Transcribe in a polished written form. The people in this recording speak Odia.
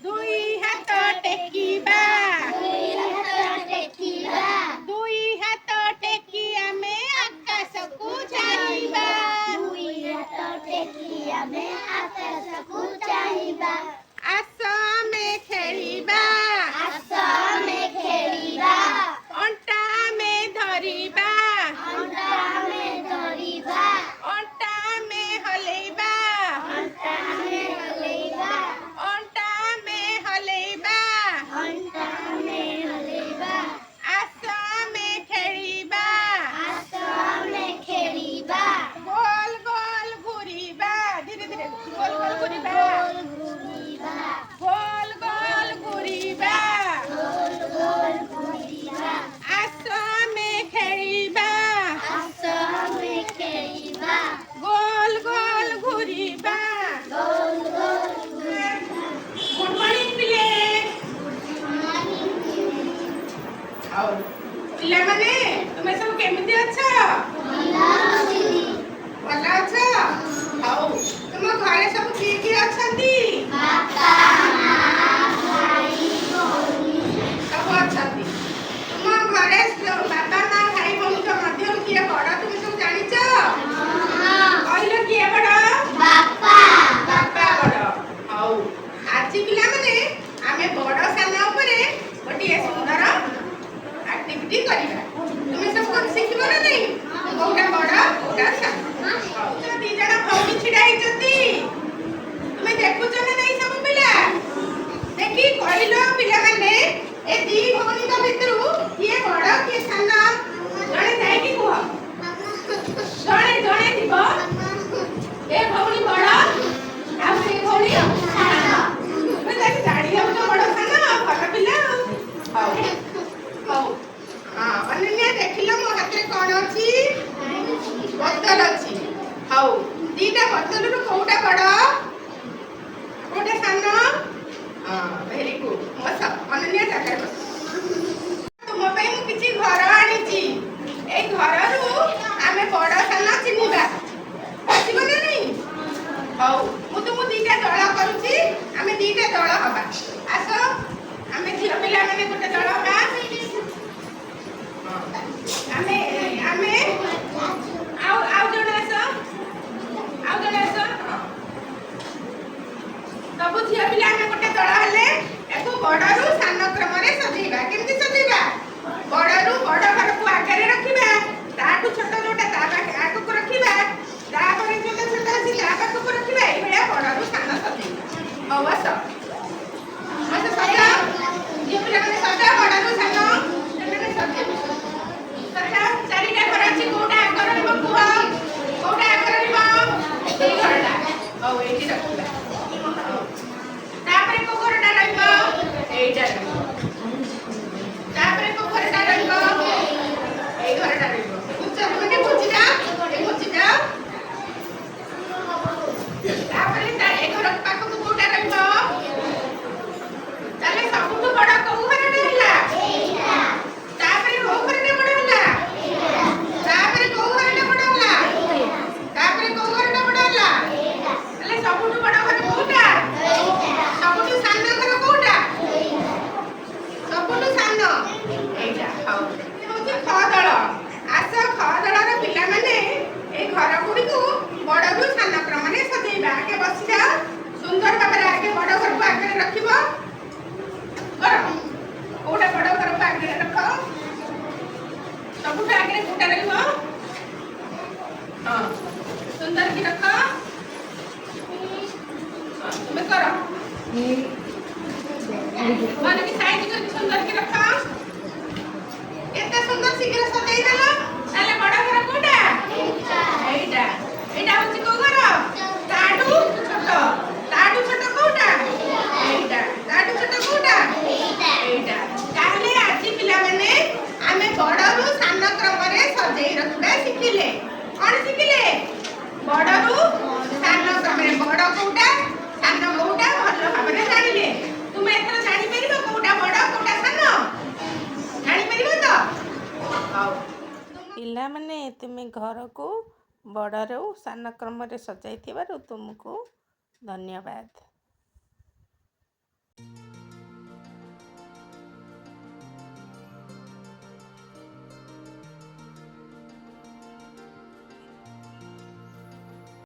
ଦୁଇ ହାତ ଟେକିବା ଆମେ ଆକାଶକୁ ଚାହିଁବା ଆସ ଆମେ ଖେଳିବା ଅଣ୍ଟା ଆମେ ଧରିବା ଅଣ୍ଟା ଆମେ ହଲେଇବା ଆସ ଆମେ ଖେଳିବା ଗୋଲ ଗୋଲ ଘୁରିବା ଧୀରେ ଧୀରେ ଗୋଲ ଗୋଲ ଘୁରିବା ଆସ ଆମେ ଖେଳିବା ଗୋଲ ଗୋଲ ଘୁରିବା ଗୁଡ୍ ମର୍ଣ୍ଣିଂ ପିଲେ ଆଉ ପିଲାମାନେ ତୁମେ ସବୁ କେମିତି ଅଛ ଭଲ ଅଛ ହଉ ତୁମ ଘରେ ସବୁ କିଏ କିଏ ଅଛନ୍ତି ସବୁ ଅଛନ୍ତି ତୁମ ଘରେ ବାପା ମା ଭାଇ ଭଉଣୀଙ୍କ ମଧ୍ୟରୁ କିଏ ବଡ ତୁମେ ସବୁ ଜାଣିଛ କହିଲ କିଏ ବଡ ବାପା ବଡ ହଉ ଆଜି ପିଲାମାନେ ଆମେ ବଡ ସାନ ଉପରେ ଗୋଟିଏ ସୁନ୍ଦର ଆକ୍ଟିଭିଟି କରିବା ତୁମେ ସବୁ ଶିଖିବ ନା ନାହିଁ କୋଉଟା ବଡ କୋଉଟା ସାନ ହଉ ତ ଦି ଜଣ ଭଉଣୀ ଛିଡା ହେଇଛନ୍ତି ତୁମେ ଦେଖୁଛ ନା ନାହିଁ ସବୁ ପିଲା ଦେଖି କହିଲ ପିଲାମାନେ ଏ ଦି ଭଉଣୀଙ୍କ ଭିତରୁ କିଏ ବଡ କିଏ ସାନ ଜଣେ ଯାଇକି କୁହ ଜଣେ ଥିବ ଏ ଭଉଣୀ ବଡ ଆଉ ସେ ଭଉଣୀ ସାନ ତୁମେ ଯାଇକି ଜାଣି ଯାଉଛ ବଡ ସାନ ଭଲ ପିଲା ହଉ ଅନନ୍ୟା ଦେଖିଲ ମୋ ହାତରେ କଣ ଅଛି ବୋତଲ ଅଛି ହଉ ଦିଟା ବୋତଲରୁ କୋଉଟା ବଡ କୋଉଟା ସାନ ଭେରି ଗୁଡ୍ ଅନନ୍ୟା ଜାଗାରେ ବସ ତୁମ ପାଇଁ ମୁଁ କିଛି ଘର ଆଣିଛି ଏଇ ଘରରୁ ଆମେ ବଡ ସାନ ଚିହ୍ନିବା ଆସିବ ନା ନାହିଁ ହଉ ମୁଁ ତୁମକୁ ଦିଟା ଦଳ କରୁଛି ଆମେ ଦିଟା ଦଳ ହବା ଆସ ଆମେ ଝିଅ ପିଲାମାନେ ଗୋଟେ ଦଳ ହବା ଆମେ ଆଉ ଜଣେ ଆସ ସବୁ ଝିଅ ପିଲା ଆମେ ଗୋଟେ ଦଳ ହେଲେ ଏକୁ ବଡରୁ ସାନ କ୍ରମରେ ସଜେଇବା କେମିତି ସଜେଇବା ବଡରୁ ବଡ ଘରକୁ ଆଗରେ ରଖିବା ତାଠୁ ଛୋଟ ଯୋଉଟା ତା ଆଗକୁ ରଖିବା ତାପରେ ଯୋଉଟା ଛୋଟ ଅଛି ତା ପାଖକୁ ରଖିବା ଏଇଭଳିଆ ବଡରୁ ସାନ ସଜେଇବା ହଉ ଆସ ସଜା ଝିଅ ପିଲାମାନେ ସଜା ବଡରୁ ସାନ ସେମାନେ ସଜେଇବେ ଚାରିଟା ଘର ଅଛି କୋଉଟା ଆଗ ରହିବ କୁହ କୋଉଟା ଆଗ ରହିବ ଏଇ ଘରଟା ହଉ ଏଇଠି ରଖିବା ତାପରେ କୋଉ ଘରଟା ରହିବ ଏଇଟା ରହିବ ତାପରେ କୋଉ ଘରଟା ରହିବ ଏଇ ଘରଟା ରହିବ ମାନେ ବୁଝିଯାଅ ତାପରେ ଏ ଘର ପାଖକୁ କୋଉଟା ରହିବ ତାହେଲେ ସବୁଠୁ ବଡ କୋଉ ଘରଟା ହେଲା ତାପରେ କୋଉ ଘରଟା ବଡ ହେଲା ତାପରେ କୋଉ ଘରଟା ବଡ ହେଲା ତାହେଲେ ସବୁଠୁ ବଡ ଘର କୋଉଟା ସବୁଠୁ ସାନ ଘର କୋଉଟା ସବୁଠୁ ସାନ ଏଇଟା ହଉ ହଉଛି ଖ ଦଳ ଆସ ଖ ଦଳର ପିଲାମାନେ ଏଇ ଘର ଗୁଡିକୁ ବଡରୁ ସାନ କ୍ରମରେ ସଜେଇବା ଆଗେ ବସିଯାଅ ସୁନ୍ଦର ଭାବରେ ଆଗେ ବଡ ଘରକୁ ଆଗରେ ରଖିବ କୋଉଟା ବଡ ଘରକୁ ଆଗରେ ରଖ ସବୁଠୁ ଆଗରେ କୋଉଟା ରହିବ ସୁନ୍ଦର କି ରଖ ତୁମେ କର ମାନେ କି ସାଇଜ କରି ସୁନ୍ଦର କି ରଖ କେତେ ସୁନ୍ଦର ଶୀଘ୍ର ସଜେଇ ଦେଲ ତାହେଲେ ବଡ ଘର କୋଉଟା ଏଇଟା ହଉଛି କୋଉ ଘର ତାଠୁ ଛୋଟ କୋଉଟା ଏଇଟା ତାଠୁ ଛୋଟ କୋଉଟା ଏଇଟା ତାହେଲେ ଆଜି ପିଲାମାନେ ଆମେ ବଡରୁ ସାନ କ୍ରମରେ ସଜେଇ ରଖିବା ଶିଖିଲେ କଣ ଶିଖିଲେ ବଡରୁ ସାନ କ୍ରମରେ ବଡ କୋଉଟା ସାନ କୋଉଟା ଭଲ ଭାବରେ ଜାଣିଲେ ତୁମେ ଏଥର ଜାଣିପାରିବ କୋଉଟା ବଡ କୋଉଟା ସାନ ଜାଣିପାରିବ ତ ହଉ ପିଲାମାନେ ତୁମେ ଘରକୁ ବଡ଼ରୁ ସାନ କ୍ରମରେ ସଜାଇଥିବାରୁ ତୁମକୁ ଧନ୍ୟବାଦ।